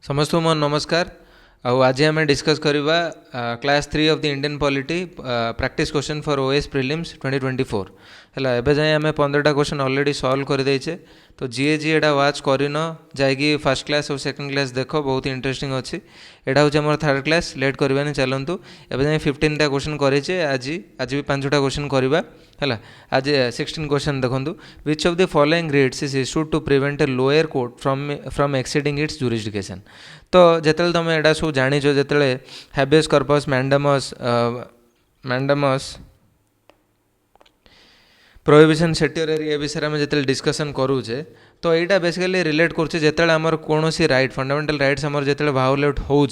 समस्त मोर नमस्कार। आज आम डिस्कस करवा class 3 of the Indian polity practice question for OS prelims 2024 है। एवं जाए आम 15टा क्वेश्चन ऑलरेडी सॉल्व कर देचे। तो जी जी एटा वाच करन जाकि फर्स्ट क्लास और सेकंड क्लास देख बहुत इंटरेस्टिंग अच्छी। एटा हूँ आम थर्ड क्लास लेट करवानी चलतु। एवं जाए 15टा क्वेश्चन करे आज आज भी 5टा क्वेश्चन करवा है। आज 16 क्वेश्चन देखो। Which of the following writs is issued to prevent a lower court from exceeding its jurisdiction. तो जिते तुम यहाँ सब जाच जो habeas corpus mandamus prohibition certiorari ए विषय में जिते डिस्कसन करूचे तो यहाँ बेसिकली रिलेट करुचे जिते आमर कौन राइट फंडामेंटल राइट्स आमर जिते भायोलेट हो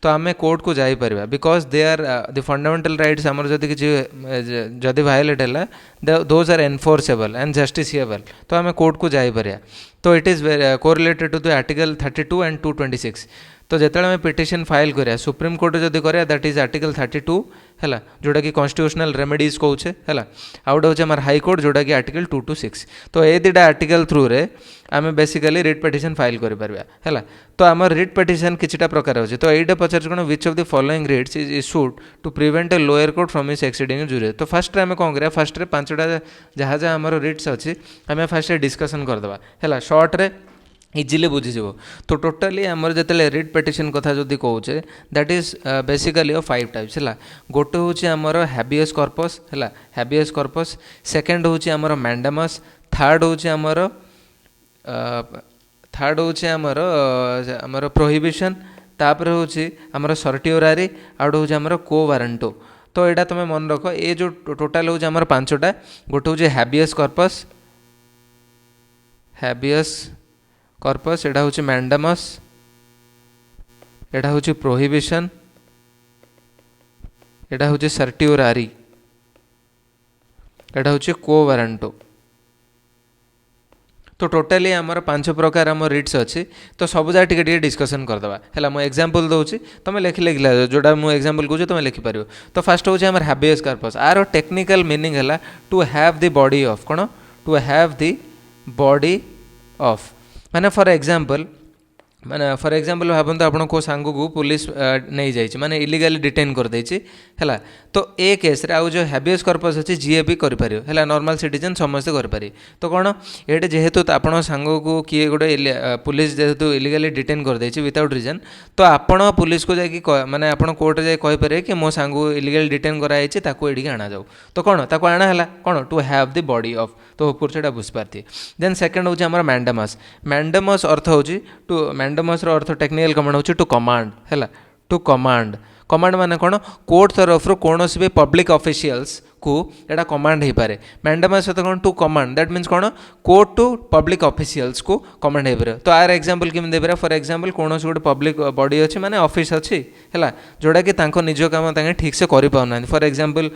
तो आम कोर्ट को जापर because they are the fundamental rights आमर जदि किसी जदि भायोलेट है those are enforceable and justiciable तो आम कोर्ट को जापर। तो it is correlated to the article 32 and 226। तो जिते आम पिटिशन फाइल करा सुप्रीम कोर्ट जदि करा दैट इज आर्टिकल 32 है जोटा कि कॉन्स्टिट्यूशनल रेमेडीज कौचे है। आउ गोटे हूँ आम हाईकोर्ट जोटा कि आर्टिकल 226। तो ये दुटा आर्टिकल थ्रू रे आम बेसिकली रिट पिटिशन फाइल करें। तो आम रिट पिटिशन किछिटा प्रकार अच्छे। तो ये पचार कौन which of the following writs is issued to prevent a lower court from is exceeding jury. तो फर्स्ट आम कौन करा फर्स्ट 5टा जहाँ जहाँ आम रिट्स अच्छी आम फर्स्ट डिस्कसन करदे है सर्ट्रे इजिली बुझीज। तो टोटाली आमर जो रिट पिटिशन कथा जो कौचे दैट इज बेसिकली 5 टाइप्स है। गोटे हूँ आमर हैबियस कॉर्पस है हैबियस कॉर्पस। सेकेंड हूँ आमर मैंडामस। थर्ड हूँ आमर प्रोहिबिशन। तापर हूँ आमर सर्टियोरारी आउट हूँ आमर को वारंटो। तो यहाँ तुम मन रख ये जो टोटाल हूँ आमर 5टा गोटे हूँ हैबियस कॉर्पस एटा हूँ मैंडामस एटा हूँ प्रोहिबिशन एटा हूँ सर्टियोरारी एटा हूँ को वारंटो। तो टोटाली आमर 5 प्रकार आम रिट्स अच्छी। तो सब जगह टिके डिस्कसन करदे है। मुझे एग्जांपल दूसरी तुम लिखिले जोटा मुझे एग्जांपल कहूँ तुम लिखिपर। तो फास्ट हूँ आम हैबियस कॉर्पस आर टेक्निकल मीनिंग है to have the body of कौन to have the body of माने फॉर एग्जांपल भावतु आप सांग को पुलिस नहीं जाइए माने इलीगली डिटेन कर देछि है। तो ए केस रे आउ जो हैबियस कॉर्पस अच्छी जीए भी करें है नॉर्मल सिटीजन समस्ते करें। तो कौन ये जेहेतु आपण सांग को किए गोटे पुलिस जेहेतु इलीगली डिटेन कर देछि विदाउट रीजन तो आपण पुलिस को जाकि माने आपण कोर्ट जाए कहीपर कि मो सांग इलीगली डिटेन कराई ये आना जाऊ। तो कौन ताको आना है कौन to have the body of. तो ऊपर से बुझीपारे। देन सेकेंड हूँ आम मैंडामस। मैंडामस अर्थ हूँ टू मैंडामस अर्थ टेक्निकल कमांड हूँ टू कमांड है टू कमांड। कमांड माने कौन कोर्ट तरफ कौन भी पब्लिक ऑफिशियल्स को एटा कमांड हो पारे। मैंडामस सहित कौन टू कमांड दैट मीन्स कौन कोर्ट टू पब्लिक ऑफिशियल्स को कमांड हो पारे। तो आर एग्जांपल केमी देपर फॉर एग्जांपल कौन गोटे पब्लिक बॉडी अच्छी माने ऑफिस अच्छी है जोटा कि निज काम ठीक से कर पाना। फॉर एग्जांपल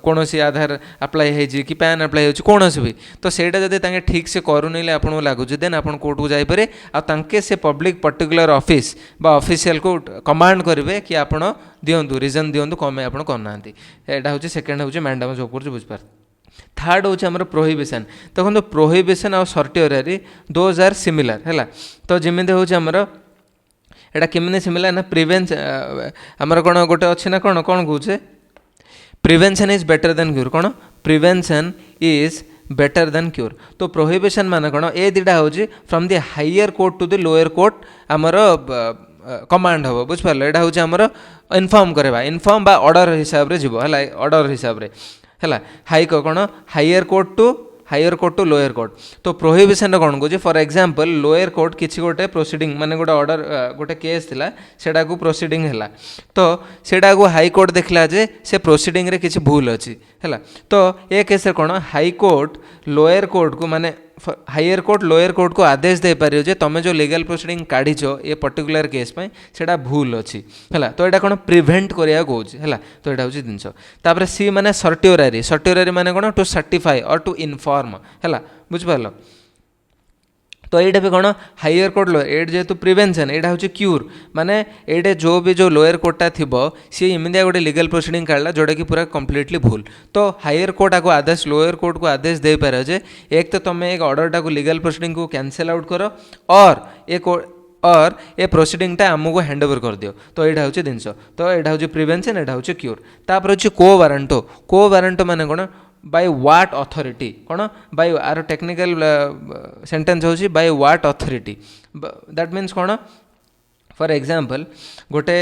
कौन सी आधार अप्लाई हो कि पैन अप्लाई हो कौन भी तो सहीटा जब ठीक से करूनी आपको लगुच देन आप कोर्ट को जापरे आके से पब्लिक पर्टिकुलर ऑफिस बा ऑफिशियल को कमांड करेंगे कि आपड़ दिंतु रिजन दिंतु कम आप करना। यहाँ हूँ सेकेंड हूँ मैंडामस ऊपर बुझीपार। थर्ड हूँ आम प्रोहिबिशन। देखो प्रोहिबिशन और सर्टियोरारी दोज आर सिमिलर है। तो जमी हूँ आमर एटा केमी सिमिलर ना प्रिवेंशन आमर कौन गोटे अच्छे ना कौन कौन कहे prevention is better than cure कौन prevention is better than cure. तो प्रोहिबिशन मान कौन ए दुटा हूँ from the higher court to the lower court आमर कमांड हम बुझिपार। यहाँ हूँ आमर इनफर्म करवा इनफर्म बा ऑर्डर हिसाब रे जीवो है ऑर्डर हिसाब रे है हाई कौन higher court to lower court. तो प्रोहिबिशन कौन कहे फॉर एग्जांपल लोअर कोर्ट किसी गोटे प्रोसीडिंग माने गोटे ऑर्डर गोटे केस थिला सेटा को प्रोसीडिंग है तो सेटा को हाई कोर्ट देखला जे से प्रोसीडिंग रे किसी भूल अच्छी है। तो ये केस कौन हाई कोर्ट लोअर कोर्ट को माने हायर कोर्ट लोअर कोर्ट को आदेश दे पार जे तुम जो लीगल प्रोसीडिंग काढ़ीच ये पर्टिकुलर केस सेटा भूल अच्छी है। तो यहाँ कौन प्रिवेंट करा कौन है। तो यहाँ हूँ जिनस सी माने सर्टियोरारी माने कौन टू सर्टिफाई और टू इनफॉर्म है बुझिपार। तो ये भी कौन हायर कोर्ट लो ये जेहेतु प्रिवेंशन यहाँ हूँ क्यूर माने ये जो लोअर कोर्टा थी सी इमिदिया गोटे लीगल प्रोसीडिंग काढ़ला जोटा कि पूरा कम्प्लीटली भूल। तो हायर कोर्ट को आदेश लोअर कोर्ट को आदेश दे पारे जे एक तो तुम एक ऑर्डरटा को लीगल प्रोसीडिंग को कैंसल आउट कर और एक और ए प्रोसीडिंगटा आमको हैंड ओवर कर दियो तो यहाँ हूँ जिनस तो यहाँ हूँ प्रिवेंशन यहाँ हूँ क्यूर तापर हूँ को वारंटो माने कौन बाय व्हाट अथॉरिटी कौन बाय आर टेक्निकल सेंटेंस हूँ by what authority that means कौन फॉर एग्जांपल गोटे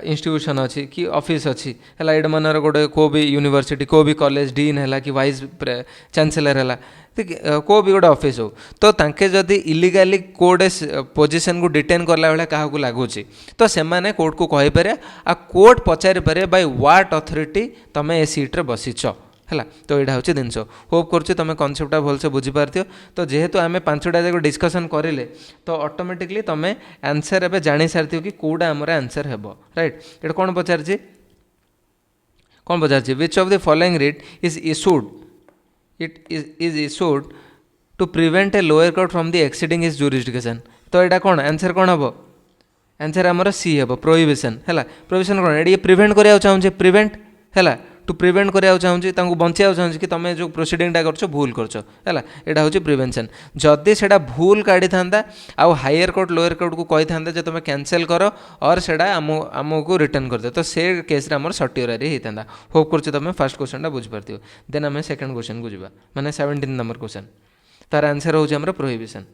इंस्टीट्यूशन अच्छी कि ऑफिस अच्छी है ये मनर गोटे को भी यूनिवर्सिटी को भी कॉलेज डीन है कि वाइस चांसेलर है को भी गोटे ऑफिस हो तो तांके जदि इलीगाली कोर्टे पोजीशन को डिटेन करला बेले क्या लगुच तो से कोर्ट को कहि पारे आ कोर्ट पचारि पारे बाय व्हाट अथॉरिटी तमे ए सीट्रे बसीच है तो यहाँ हूँ जिनस होप करुँ तुम कनसेप्टा भलसे बुझीपार तो जेहेतु आम पांचटा जाक डिस्कसन करें तो ऑटोमेटिकली तुम आंसर एवं जानी सारी कि कौटा आमर आंसर हे राइट ये कौन पचार which of the following writ is issued it is issued to prevent a lower court from the exceeding is jurisdiction तो यहाँ कौन आंसर कौन हम आंसर आमर सी हे प्रोहिबिशन है प्रोहिबिशन कौन ये प्रिवेंट करा चाहूँचे प्रिवेंट है टू प्रिवेंट करा चाहूँगी बचाइवा चाहूँगी कि तुम जो प्रोसीडिंगटा कर भूल कर यहाँ हूँ प्रिवेंशन जदि से भूल काढ़ी था आउ हायर कोर्ट लोअर कोर्ट को कही था तुम कैंसल कर और से आमको रिटर्न कर दे तो से केस आम सटियरारी होता है होप कर तुम फर्स्ट क्वेश्चन बुझीपार देन आम सेकेंड क्वेश्चन को जावा माने 17 नंबर क्वेश्चन तार आंसर हूँ आम प्रोहिबिशन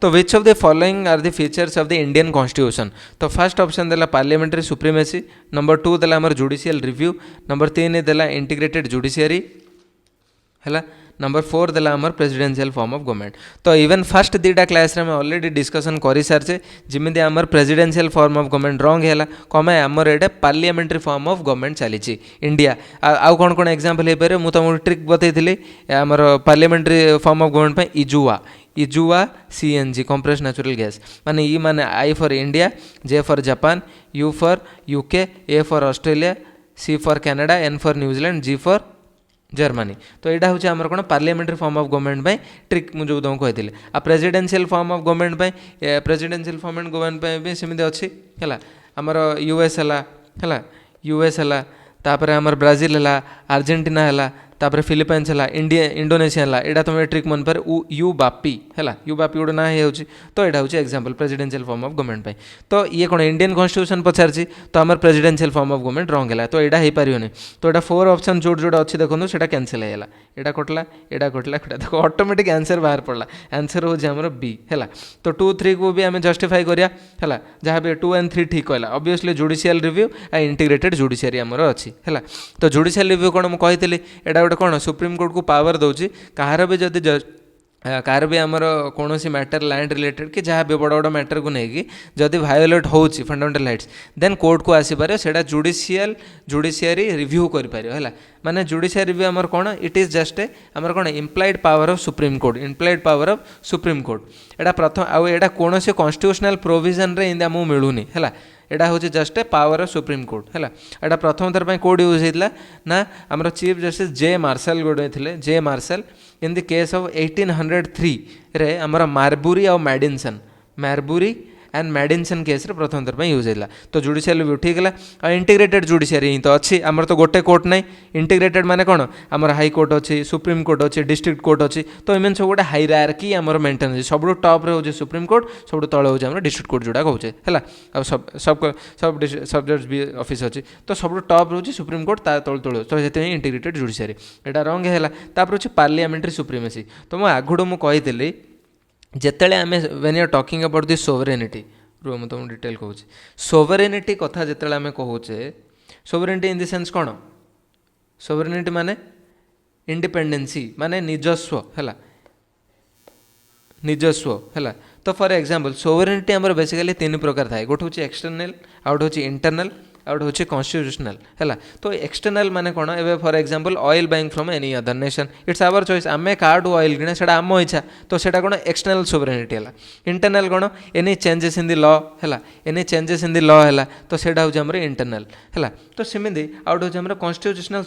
तो which of the following are the features of the Indian constitution तो फर्स्ट ऑप्शन देला पार्लियामेंट्री सुप्रीमेसी नंबर 2 देला हमर जुडिशियल रिव्यू नंबर 3 देला इंटीग्रेटेड जुडिशियरी है नंबर 4 देला हमर प्रेसिडेंशियल फॉर्म ऑफ गवर्नमेंट तो इवन फर्स्ट दीटा क्लास रे ऑलरेडी डिस्कशन करि सारछे जिमिति हमर presidential form of government wrong हैला कमे हमर एटा पार्लियामेंट्री फॉर्म ऑफ गवर्नमेंट चलीची इंडिया आउ कोन कोन एग्जांपल हे पारे मु तुमको ट्रिक बतैथिली हमर पार्लियामेंट्री फॉर्म ऑफ गवर्नमेंट पे इजुआ CNG कंप्रेस्ड नेचुरल गैस माने ई माने I for India J for Japan U for UK A for Australia C for Canada N for New Zealand G for Germany तो यहाँ हूँ आमर कौन पार्लियामेंट्री फॉर्म ऑफ गवर्नमेंट पे trick मुझे तुमको कही आ प्रेसिडेंशियल फॉर्म ऑफ गवर्नमेंट पे प्रेसिडेंशियल फॉर्म ऑफ गवर्नमेंट पे भी सेमती अच्छी है आमर US है US है तापर आमर ब्राजिल है अर्जेंटीना है तापर फिलिपाइंस है इंडोनेशिया है यहाँ तुम ट्रिक मन पर युबापी है युबापी गोटे ना हो तो यहाँ हूँ example presidential form of government पे तो ये कौन इंडियन कॉन्स्टिट्यूशन पचार तो आमर presidential form of government wrong है तो यहाँ हो पारे तो यहाँ 4 ऑप्शन जोड़ा अच्छी देखो से कैंसिल है यहाँ कटला देखो ऑटोमेटिक आंसर बाहर पड़ा आंसर हूँ आमर बी है तो 2 3 को भी आम जस्टिफाई करा है जहाँ भी 2 and 3 ठीक कहला ऑब्वियसली जुडिशियल रिव्यू आ इंटीग्रेटेड जुडिशियरी आमर अच्छी है तो जुडिशियल रिव्यू कौन मुझे कही यहाँ गोटे कौन सुप्रीम कोर्ट को पावर दूसरी कहार भी जदि कार भी आमर कौन मैटर लैंड रिलेटेड कि जहाँ भी बड़ बड़ मैटर को लेकिन जदि भायोलेट हो फंडामेंटल राइट्स देन कोर्ट को आसीपारे से जुडिशियरी रिव्यू कर माने जुडिशियल रिव्यू आमर कौन इट इज जस्ट आमर कौन implied power of supreme court implied power of supreme court एटा प्रथम आउ एटा कौन से कॉन्स्टिट्यूशनल प्रोविजन रे इंदा आमको मिलूनी है एटा हूँ just a power of supreme court है एटा प्रथम थर कौट यूज होता ना आमर चीफ जस्टिस J मार्शल गोटे थे J Marshall in the case of 1803 रे आमर मार्बुरी और मार्बुरी एंड मैडिसन केस रे प्रथम थर यूज होता तो जुडिशियल रिव्यू ठीक है और इंटीग्रेटेड जुडिशियरी तो अच्छी आमर तो गोटे कोर्ट ना इंटीग्रेटेड माने कौन आमर हाई कोर्ट अच्छी सुप्रीम कोर्ट अच्छी डिस्ट्रिक्ट कोर्ट अच्छी तो इमें सब गोटे हायरार्की आमर मेंटेन अच्छे सब टॉप रे हो सुप्रीम कोर्ट सब तले हो डिस्ट्रिक्ट कोर्ट जोड़ा कहे है सब जज भी ऑफिस अच्छी तो सब टॉप रोचे सुप्रीम कोर्ट तल तल तो ये इंटीग्रेटेड जुडिशियरी यहाँ रंग है अच्छे पार्लियामेंट्री सुप्रीमेसी तो मुझे आगुड़ मुझे जितेबाला आम when you are talking about the sovereignty रुह मुझे तुमको डिटेल कहूँ सोवरेनिटी कथा जितेबाला आम कहूचे सोवरेनिटी इन द सेंस कौन सोवरेनिटी माने इंडिपेंडेंसी माने निजस्व है निजस्व है तो फॉर एग्जांपल सोवरेनिटी आमर बेसिकली 3 प्रकार थाए गोटे हूँ एक्सटर्नल आउट हूँ इंटरनल आउट हूँ कॉन्स्टिट्यूशनल है तो एक्सटर्नल माने कौन ए for example oil buying from any other nation it's our choice आम काटू ऑयल किणे से आम इच्छा तो सेटा कौन एक्सटर्नल सोवरेनिटी है इंटरनल कौन any changes in the law है any changes in the law है तो सेटा हूँ आमर इंटरनल है तो सेमती आउट हूँ आमर कॉन्स्टिट्यूशनल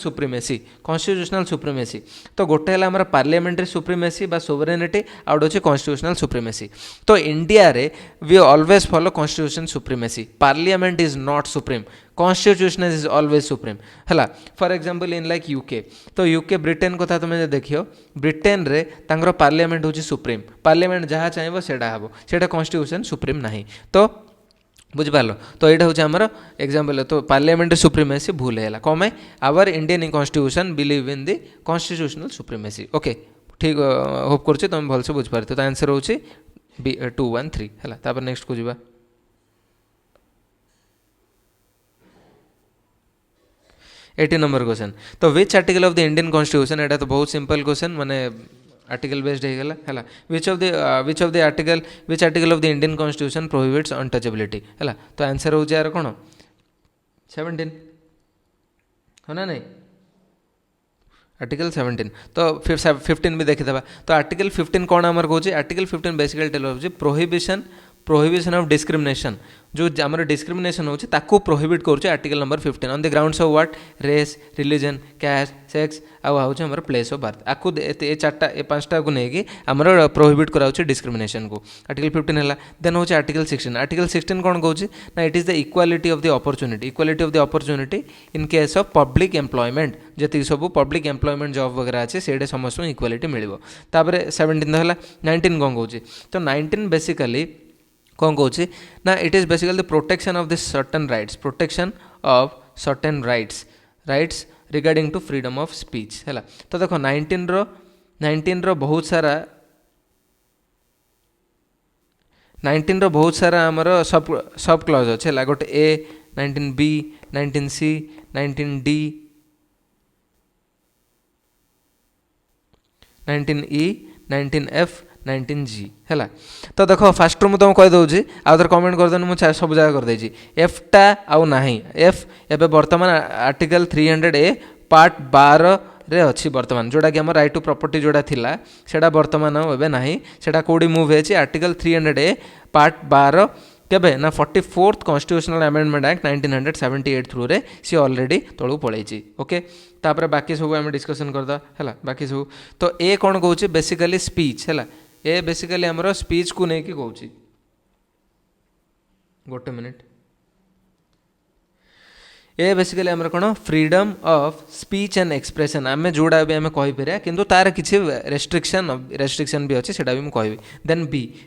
सुप्रीमेसी तो गोटे है आमर पार्लियामेंट्री सुप्रीमेसी बा सोवरेनिटी आउट हूँ कॉन्स्टिट्यूशनल सुप्रीमेसी तो इंडिया रे we always follow constitution supremacy parliament is not supreme constitution is always supreme है for example in like UK तो यूके ब्रिटेन कथा तुम देखियो ब्रिटेन रे तांकर पार्लियामेंट होची सुप्रीम पार्लियामेंट जहाँ चाहिए सेटा हम सेटा कॉन्स्टिट्यूशन सुप्रीम नहीं तो बुझिपार तो यहाँ हूँ आमर एग्जाम्पल तो पार्लियामेंट सुप्रीमेसी भूल है कौन our Indian constitution believe in the constitutional supremacy okay ठीक होप कर तुम भलसे बुझिपार तो आंसर हूँ 2 1 3 है नेक्स्ट को जीवा 18 नंबर क्वेश्चन तो which article of the Indian constitution एटा तो बहुत सिंपल क्वेश्चन माने आर्टिकल बेस्ड है है विच of the article of the Indian constitution prohibits untouchability है तो आंसर हो यार कौन 17 है ना नहीं आर्टिकल 17 तो 15 भी देखीदे तो आर्टिकल 15 कौन आमर कौन article 15 basically tell prohibition of discrimination जो आमर डिस्क्रिमिनेशन होची ताकू प्रोहिबिट करूँ article number 15 on the grounds of what race religion caste sex आम प्लेस ऑफ बर्थ आपको ये चार्टा ये पांचटा को लेकिन आमर प्रोहिबिट कराऊँ डिस्क्रिमिनेशन को आर्टिकल 15 है देन हूँ आर्टिकल 16 कौन कौन ना it is the equality of the opportunity in case of public employment जी सब पब्लिक एम्प्लॉयमेंट जॉब वगैरह अच्छे से समस्त इक्वालिटी मिल 17 है 19 कौन कौन तो 19 बेसिकली कौन कौन ना it is basically the protection of this certain rights regarding to freedom of speech है तो देखो 19 रो बहुत सारा 19 रो बहुत सारा आमर सब क्लॉज अच्छे है गोटे ए 19B 19C 19D 19E 19F 19G है तो देखो फास्ट मुझे तुमको कहीदे आउे कमेंट करदे मुझे सब जगह करदे एफटा आउ ना एफ एवं बर्तमान आर्टिकल 300A पार्ट 12 रे अच्छी बर्तमान जोड़ा कि आम राइट टू प्रॉपर्टी जोड़ा थिला सेटा बर्तमान एवं ना सेटा कोडी मूव है आर्टिकल 300A पार्ट 12 केबे ना 44th constitutional amendment act 1978 through रे सी ऑलरेडी तलू पलैची ओके तापर बाकी सब आम डिस्कसन करदा है बाकी सब तो ए कौन कौच बेसिकली स्पीच है ए बेसिकली आमर स्पीच को लेकिन कौच गोटे मिनिट ए बेसिकली आमर कौन freedom of speech and expression आम जोड़ा भी आम कहीपर किंतु तार किसी रेस्ट्रिक्शन भी अच्छे से मुझे देन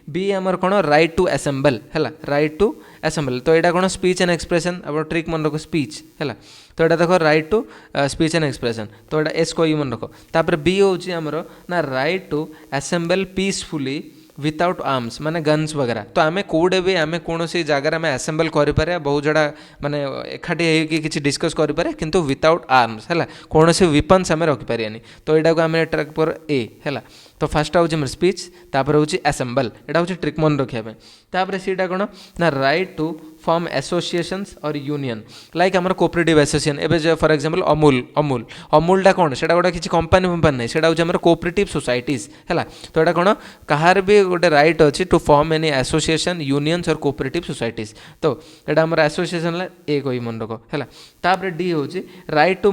बी आमर कौन राइट टू असेंबल है राइट टू असेंबल तो यहाँ कौन स्पीच एंड एक्सप्रेशन अब ट्रिक मन रख स्पीच है तो यहाँ देख right to speech and expression तो यहाँ एस को मन रख तापर बी हूँ आमर ना right to assemble peacefully without arms माने गन्स वगैरह तो आम कौटे भी आम कौन सी जगार आम आसेम्बल करें बहुत जोड़ा माने एकाठी किसी डिस्कस करें किंतु विदाउट आर्म्स है कौन सी विपन्स आम रखिपारे तो यहाँ को आम ट्रैक पर ए है तो फास्ट हूँ स्पीच तापर हूँ असेंबल यहाँ हूँ ट्रिक मन रखापी तापर सीटा कौन ना राइट टू फॉर्म एसोसिएशंस और यूनियन लाइक आम कोऑपरेटिव एसोसिएशन एवं फॉर एग्जांपल अमूलटा कौन से गोटे किसी कंपानी फंपानी नहीं से हूँ कोऑपरेटिव सोसाइटीज है तो यहाँ कौन कहार भी गोटे राइट अच्छी to form any association unions और कोऑपरेटिव सोसाइटीज तो यहाँ आम एसोसिएशन ए कोई मन रख है तापर डी हूँ right to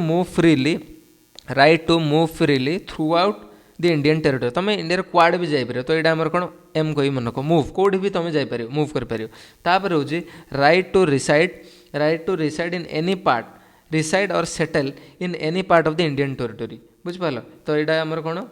move freely throughout the Indian territory तुम इंडिया क्वाड भी जापर तो यहाँ आम कौन एम कोई मन रख मूव कौट भी तुम जापर मूव कर तापर हूँ right to reside in any part reside और settle in any part of the Indian territory बुझिपाल तो यहाँ आमर कौन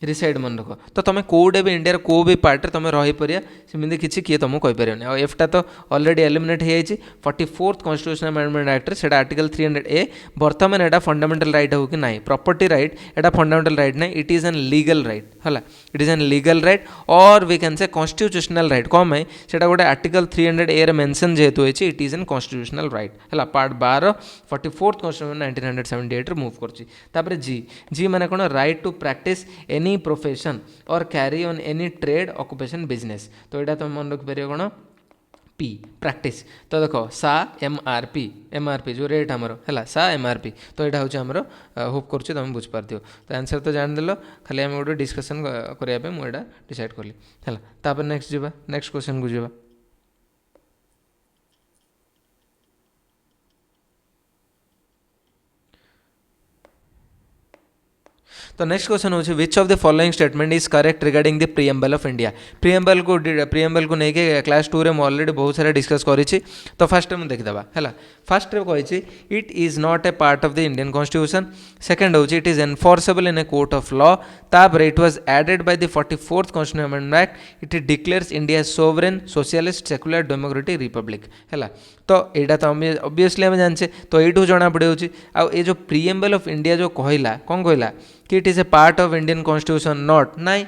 रिसाइड मन रख तो तुम कौटे भी इंडिया को भी पार्ट तुम रहीपर सेमती किसी किए तुमको कहीपर एफटा तो ऑलरेडी एलिमिनेट हो 44th कॉन्स्टिट्यूशनल अमेंडमेंट एक्ट से आर्टिकल 300A बर्तमान यहाँ फंडामेंटल राइट हो कि ना प्रॉपर्टी राइट यहाँ फंडामेंटल राइट ना it is an legal right है it is an legal right और we can say constitutional right कौन है से गोटे आर्टिकल 300A रे मेंशन जेहेतु होती it is an constitutional right है पार्ट 12 44th कॉन्स्टिट्यूशन 1978 मूव कर जी मैंने कौन right to practice any profession और carry on any trade occupation business तो यहाँ तुम मन रखिपर कौन पी प्रैक्टिस तो देखो सा एमआरपी जो रेट आमर है सा एमआरपी तो यहाँ हूँ आमर होप कर तुम बुझीपार तो आंसर तो जानदेल खाली आम गोटे डिस्कसन करने मुझे डिसाइड कली है नेक्स्ट जावा नेक्स्ट क्वेश्चन को जावा तो नेक्स्ट क्वेश्चन होची विच of the following statement is correct regarding the preamble of India. Preamble को लेके क्लास 2 रे मैं ऑलरेडी बहुत सारा डिस्कस करी। तो फास्ट में देखिदेवा है। फास्ट कही it is not a part of the Indian constitution. Second होची it is enforceable in a court of law. तापर it was added by the 44th constitution amendment act. It declares India sovereign socialist secular democratic republic है। तो यहाँ तो obviously आम जाने तो you जना पड़े आउ जो प्रिएम्बल ऑफ इंडिया जो कहला कौन कहला कि it is a part of Indian constitution not नाई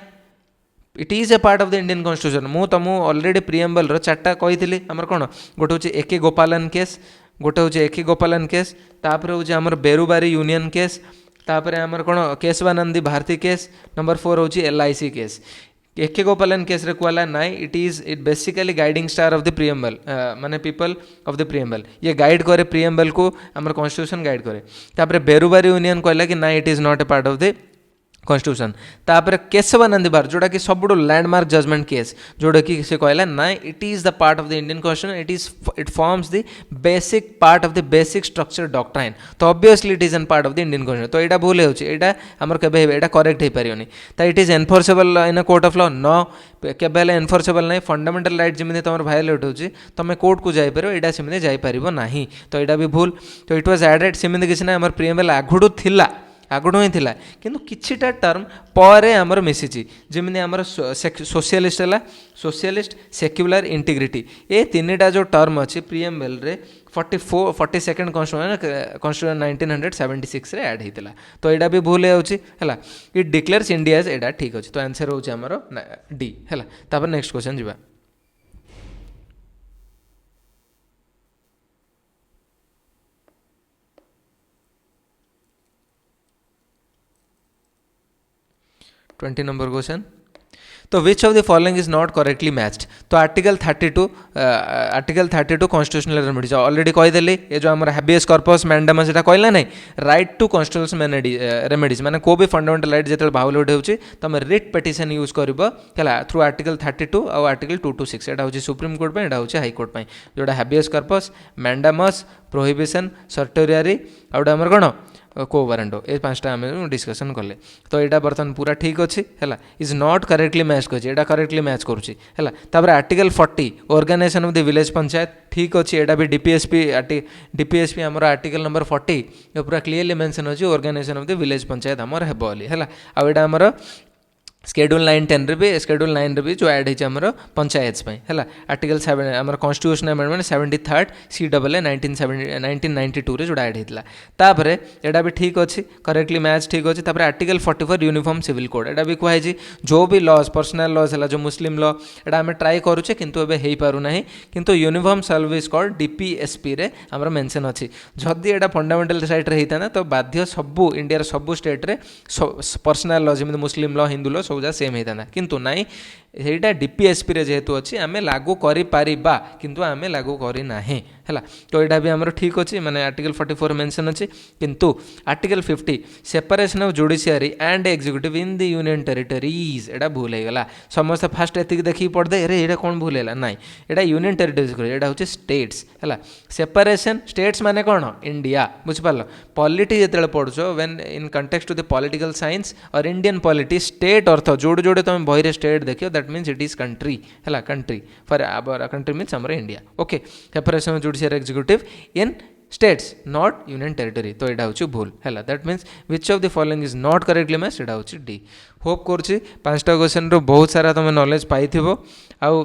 it is a part of the Indian constitution. मु तुमको ऑलरेडी प्रिएम्बल चार्टा कही आमर कौन गोटे हूँ एके गोपालन केस गोटे हूँ एके गोपालन केस तापर हूँ आमर बेरुबारी यूनियन केस तापर आमर कौन केशवानंदी भारती केस नंबर 4 हूँ LIC केस। एके गोपालन केस रे कहला नाई it basically guiding star of the preamble माने पीपल ऑफ द प्रिएम्बल ये गाइड करे प्रिएम्बल को आमर कॉन्स्टिट्यूशन गाइड करे। तापर बेरुबारी यूनियन कहला कि नाई it is not a part of the constitution. तापर केशवानंदी भारती जोड़ा कि सब लैंडमार्क जजमेंट केस जोड़ा कि से कहला ना it is the part of the Indian constitution it forms the basic part of the basic structure doctrine. तो obviously it is an part of the Indian constitution. तो यहाँ भूल होता आमर के करेक्ट हो पारे। तो it is enforceable in a court of law न केबे एनफोर्सेबल ना फंडामेंटल राइट जमी तुम भायोलेट हो तुम कोर्ट को जापर यहाँ सेमती जापर ना। तो यहाँ भी भूल। तो इट वाज एडेड सेमती किसी ना आमर प्रिएम्बल आगुड़ थिला आगुड़ ही थिला किंतु किछिटा टर्म पर आमर मिसिची जमी आमर सोशलिस्ट है सोशलिस्ट सेक्युलर इंटीग्रिटी ये तीनटा जो टर्म अच्छी प्रिएम्बल रे 42nd कॉन्स्टिट्यूशन 1976 रे ऐड होता। तो यहाँ भी भूल है इट डिक्लेयर्स इंडिया यहाँ ठीक अच्छे। तो आंसर हूँ आमर डी है। तापर नेक्स्ट क्वेश्चन जी 20 नंबर क्वेश्चन। तो which of the following is not correctly matched. तो आर्टिकल 32 कॉन्स्टिट्यूशनल रेमेडीज ऑलरेडी कहीदेली ये जो आम हैबियस कॉर्पस मैंडेमस से कहला ना राइट टू कॉन्स्टिट्यूशनल रेमेडीज माने को भी फंडामेंटल राइट जो भावोलेट हो तुम रिट पिटिशन यूज कर थ्रू आर्टिकल 32 और आर्टिकल 226 यहाँ हूँ सुप्रीम कोर्ट यहाँ हूँ हाईकोर्ट जोड़ा हैबियस कॉर्पस मैंडेमस प्रोहिबिशन सर्टोरियरी आमर कौन को वारंटो ये 5टा आम डिस्कसन कले। तो यहाँ बर्तमान पूरा ठीक अच्छी है इज नॉट करेक्टली मैच कर करेक्टली मैच करुँची है। Article 40 organisation of the village panchayat ठीक अच्छे यहाँ भी डीपीएसपी आमर आर्टिकल नंबर 40 पूरा क्लीयरली मेंशन अच्छी organisation of the village panchayat आमर है आउटा आमर स्केड्यूल 9-10 रे भी स्केड्यूल 9 रे भी जो ऐड होती आमर पंचायत है आर्टिकल 7 आमर कॉन्स्टिट्यूशन अमेंडमेंट 73 CAA 1992 रे जोड़ा ऐड होता। तापर यहाँ भी ठीक अच्छी करेक्टली मैच ठीक अच्छे। तापर आर्टिकल 44 यूनिफॉर्म सिविल कोड यहाँ भी कहुई जो भी लॉज पर्सनल लॉज है जो मुस्लिम लॉ यहाँ आम ट्राए करुचे किंतु एबे हो पारुना किंतु यूनिफॉर्म सर्विस कोड DPSP रे आमर मेंशन अच्छी जदि यहाँ फंडामेंटल साइट रे होता तो बाध्य सबू इंडिया सबू स्टेट रे पर्सनल लॉ जमी मुस्लिम लॉ हिंदू लॉ सब सेम होता किंतु नाई यहाँ DPSP रे जेहेतु अच्छी आम लागू करिपरिबा किंतु आम लागू करना है। तो यहाँ भी आमर ठीक अच्छे माने आर्टिकल 44 मेंशन अच्छे किंतु article 50 separation of judiciary and executive in the union territories यहाँ भूल होगा। समस्त फास्ट एतिक देखिए पढ़दे अरे यहाँ कौन भूल है ना यहाँ यूनियन टेरिटरीज यहाँ हूँ स्टेट्स है सेपरेशन स्टेट्स माने कौन इंडिया बुझिपार पॉलिटी जो पढ़ुच when in context to the political science और इंडियन पॉलिटी स्टेट अर्थ जोड़े जोड़े तुम बही स्टेट देखियो that means it is country है country for our country means आमर India okay separation of judiciary executive in states not union territory. तो यहाँ हूँ भूल है that means which of the following is not correctly match यहाँ हूँ D. Hope करुँची 5टा क्वेश्चन बहुत सारा तुम नॉलेज पाई आउ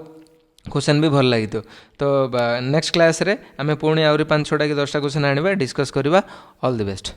क्वेश्चन भी भल लगी। तो नेक्स्ट क्लास रे आम पुणी आहरी 5-6टा कि 10टा क्वेश्चन आने डिस्कस करवा। All the best.